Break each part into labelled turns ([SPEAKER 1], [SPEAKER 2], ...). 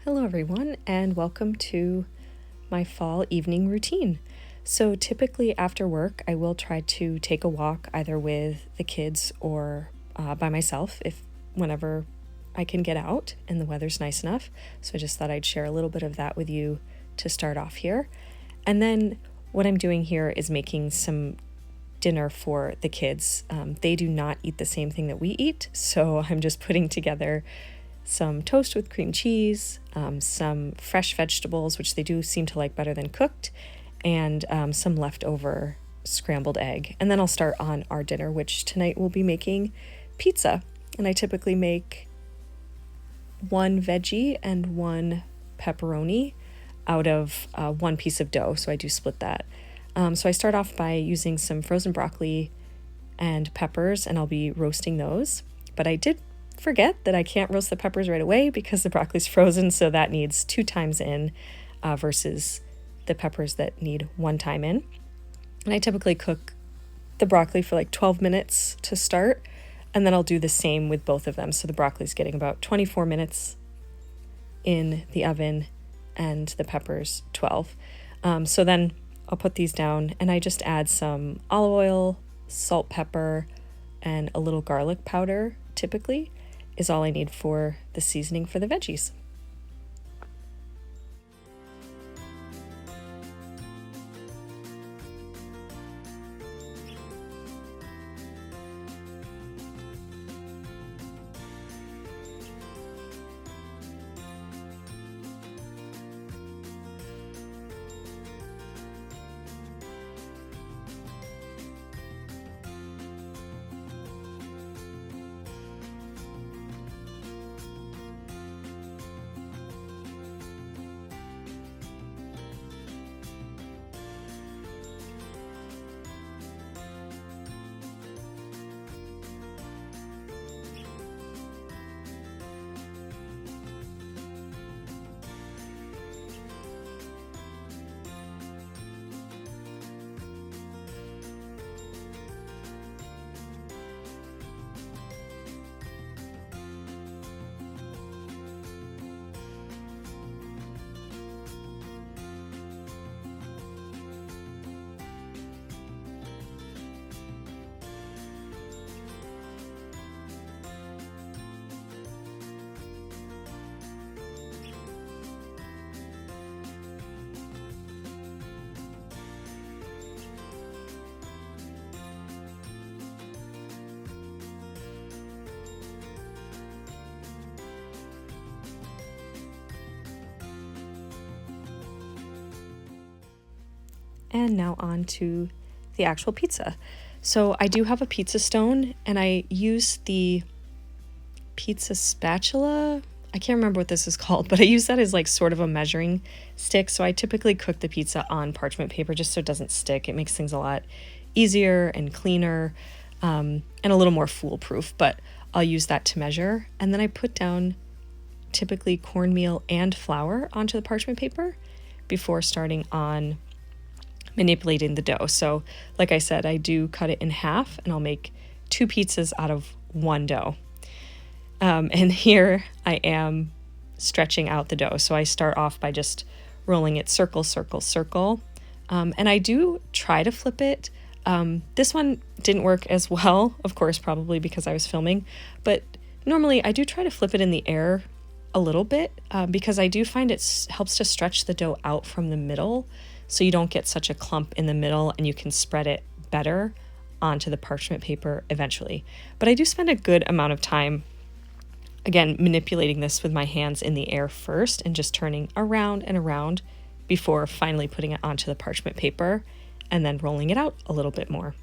[SPEAKER 1] Hello everyone, and welcome to my fall evening routine. So typically after work, I will try to take a walk either with the kids or by myself whenever I can get out and the weather's nice enough. So I just thought I'd share a little bit of that with you to start off here. And then what I'm doing here is making some dinner for the kids. They do not eat the same thing that we eat, so I'm just putting together some toast with cream cheese, some fresh vegetables, which they do seem to like better than cooked, and some leftover scrambled egg. And then I'll start on our dinner, which tonight we'll be making pizza. And I typically make one veggie and one pepperoni out of one piece of dough, so I do split that. So I start off by using some frozen broccoli and peppers, and I'll be roasting those. But I did forget that I can't roast the peppers right away because the broccoli's frozen, so that needs 2 times in versus the peppers that need 1 time in. And I typically cook the broccoli for like 12 minutes to start, and then I'll do the same with both of them. So the broccoli's getting about 24 minutes in the oven and the peppers 12. So then I'll put these down and I just add some olive oil, salt, pepper, and a little garlic powder typically is all I need for the seasoning for the veggies. And now on to the actual pizza. So I do have a pizza stone and I use the pizza spatula. I can't remember what this is called, but I use that as like sort of a measuring stick. So I typically cook the pizza on parchment paper just so it doesn't stick. It makes things a lot easier and cleaner and a little more foolproof, but I'll use that to measure. And then I put down typically cornmeal and flour onto the parchment paper before starting on manipulating the dough. So like I said, I do cut it in half and I'll make 2 pizzas out of 1 dough. And here I am stretching out the dough. So I start off by just rolling it circle, circle, circle. And I do try to flip it. This one didn't work as well, of course, probably because I was filming, but normally I do try to flip it in the air a little bit because I do find it helps to stretch the dough out from the middle so you don't get such a clump in the middle and you can spread it better onto the parchment paper eventually. But I do spend a good amount of time, again, manipulating this with my hands in the air first and just turning around and around before finally putting it onto the parchment paper and then rolling it out a little bit more.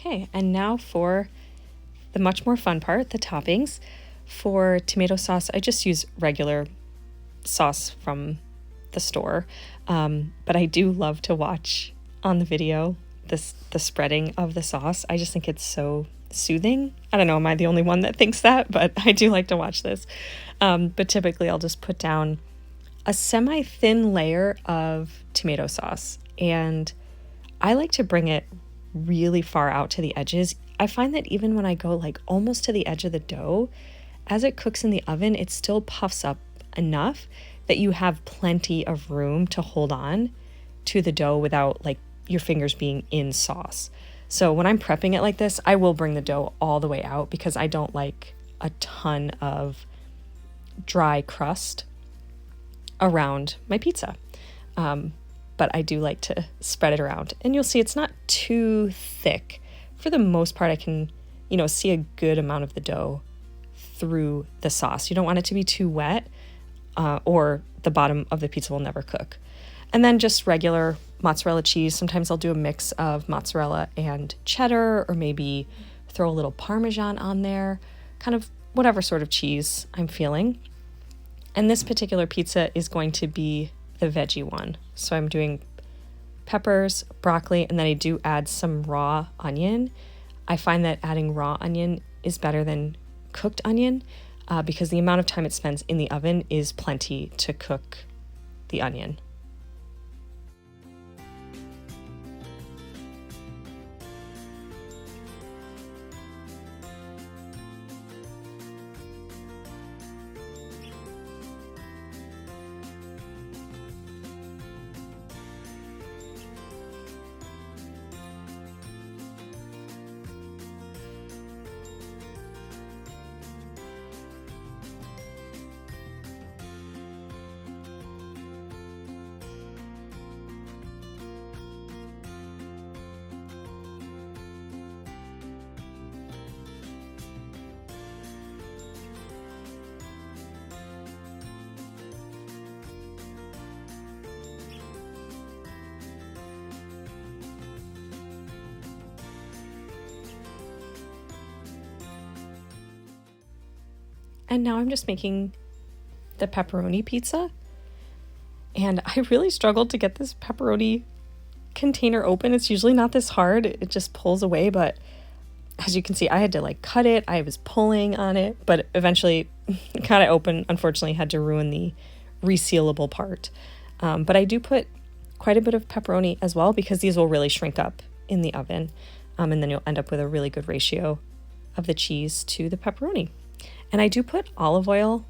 [SPEAKER 1] Okay, and now for the much more fun part, the toppings. For tomato sauce, I just use regular sauce from the store, but I do love to watch on the video the spreading of the sauce. I just think it's so soothing. I don't know, am I the only one that thinks that? But I do like to watch this. But typically I'll just put down a semi-thin layer of tomato sauce, and I like to bring it really far out to the edges. I find that even when I go like almost to the edge of the dough, as it cooks in the oven, it still puffs up enough that you have plenty of room to hold on to the dough without like your fingers being in sauce. So when I'm prepping it like this, I will bring the dough all the way out because I don't like a ton of dry crust around my pizza. But I do like to spread it around. And you'll see it's not too thick. For the most part, I can, see a good amount of the dough through the sauce. You don't want it to be too wet, or the bottom of the pizza will never cook. And then just regular mozzarella cheese. Sometimes I'll do a mix of mozzarella and cheddar, or maybe throw a little Parmesan on there, kind of whatever sort of cheese I'm feeling. And this particular pizza is going to be the veggie one. So I'm doing peppers, broccoli, and then I do add some raw onion. I find that adding raw onion is better than cooked onion because the amount of time it spends in the oven is plenty to cook the onion. And now I'm just making the pepperoni pizza. And I really struggled to get this pepperoni container open. It's usually not this hard. It just pulls away. But as you can see, I had to like cut it. I was pulling on it, but eventually it got it open. Unfortunately, had to ruin the resealable part. But I do put quite a bit of pepperoni as well because these will really shrink up in the oven. And then you'll end up with a really good ratio of the cheese to the pepperoni. And I do put olive oil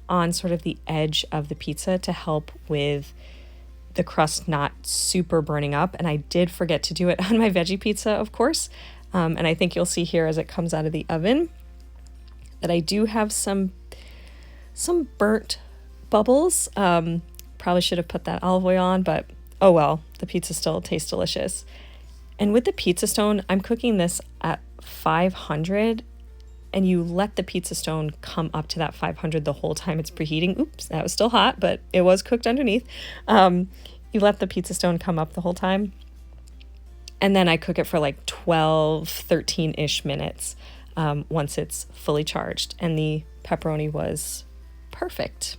[SPEAKER 1] on sort of the edge of the pizza to help with the crust not super burning up. And I did forget to do it on my veggie pizza, of course. And I think you'll see here as it comes out of the oven that I do have some burnt bubbles. Probably should have put that olive oil on, but oh well, the pizza still tastes delicious. And with the pizza stone, I'm cooking this at 500, and you let the pizza stone come up to that 500 the whole time it's preheating. Oops, that was still hot, but it was cooked underneath. You let the pizza stone come up the whole time. And then I cook it for like 12, 13-ish minutes once it's fully charged. And the pepperoni was perfect.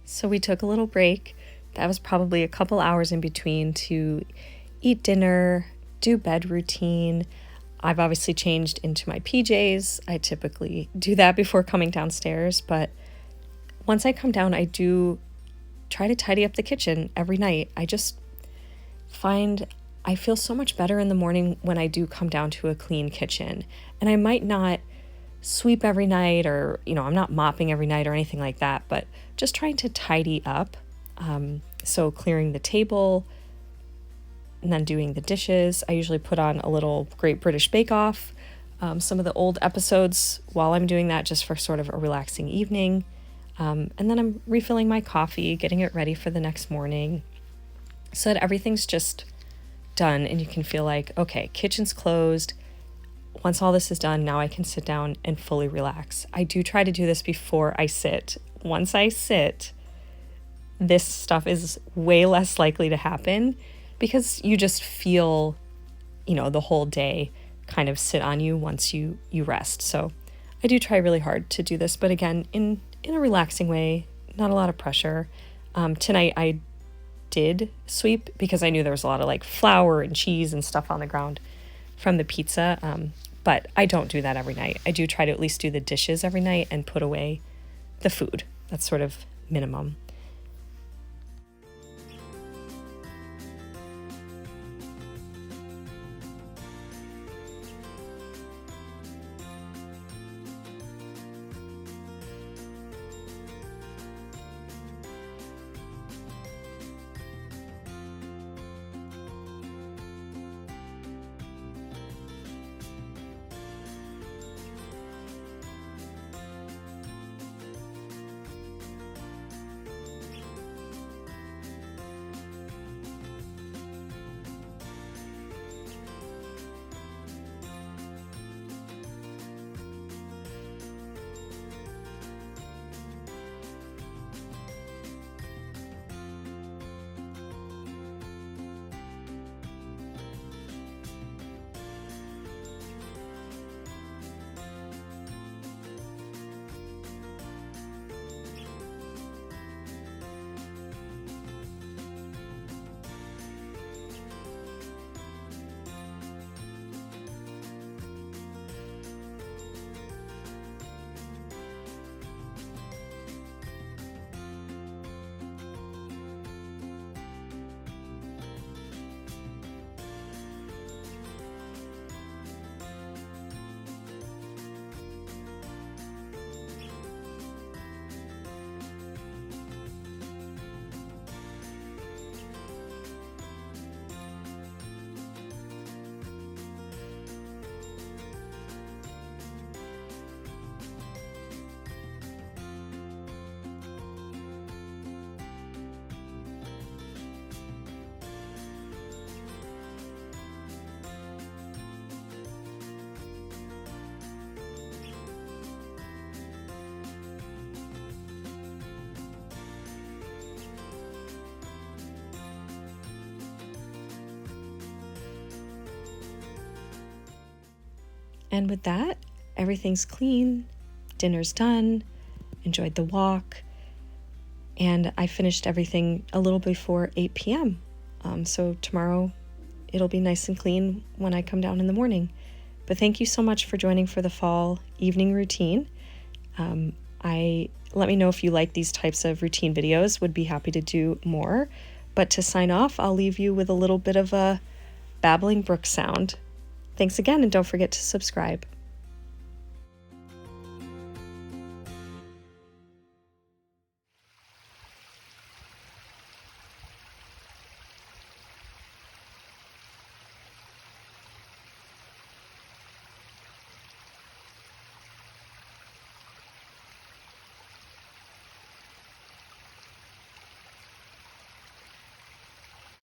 [SPEAKER 1] So we took a little break. That was probably a couple hours in between to eat dinner, do bed routine. I've obviously changed into my PJs. I typically do that before coming downstairs, but once I come down, I do try to tidy up the kitchen every night. I just find I feel so much better in the morning when I do come down to a clean kitchen. And I might not sweep every night or, I'm not mopping every night or anything like that, but just trying to tidy up. So clearing the table and then doing the dishes. I usually put on a little Great British Bake Off, some of the old episodes while I'm doing that just for sort of a relaxing evening. And then I'm refilling my coffee, getting it ready for the next morning so that everything's just done and you can feel like, okay, kitchen's closed. Once all this is done, now I can sit down and fully relax. I do try to do this before I sit. Once I sit, this stuff is way less likely to happen because you just feel, the whole day kind of sit on you once you rest. So I do try really hard to do this, but again, in a relaxing way, not a lot of pressure. Tonight I did sweep because I knew there was a lot of like flour and cheese and stuff on the ground from the pizza. But I don't do that every night. I do try to at least do the dishes every night and put away the food. That's sort of minimum. And with that, everything's clean, dinner's done, enjoyed the walk, and I finished everything a little before 8 p.m. So tomorrow it'll be nice and clean when I come down in the morning. But thank you so much for joining for the fall evening routine. Let me know if you like these types of routine videos, would be happy to do more. But to sign off, I'll leave you with a little bit of a babbling brook sound. Thanks again, and don't forget to subscribe.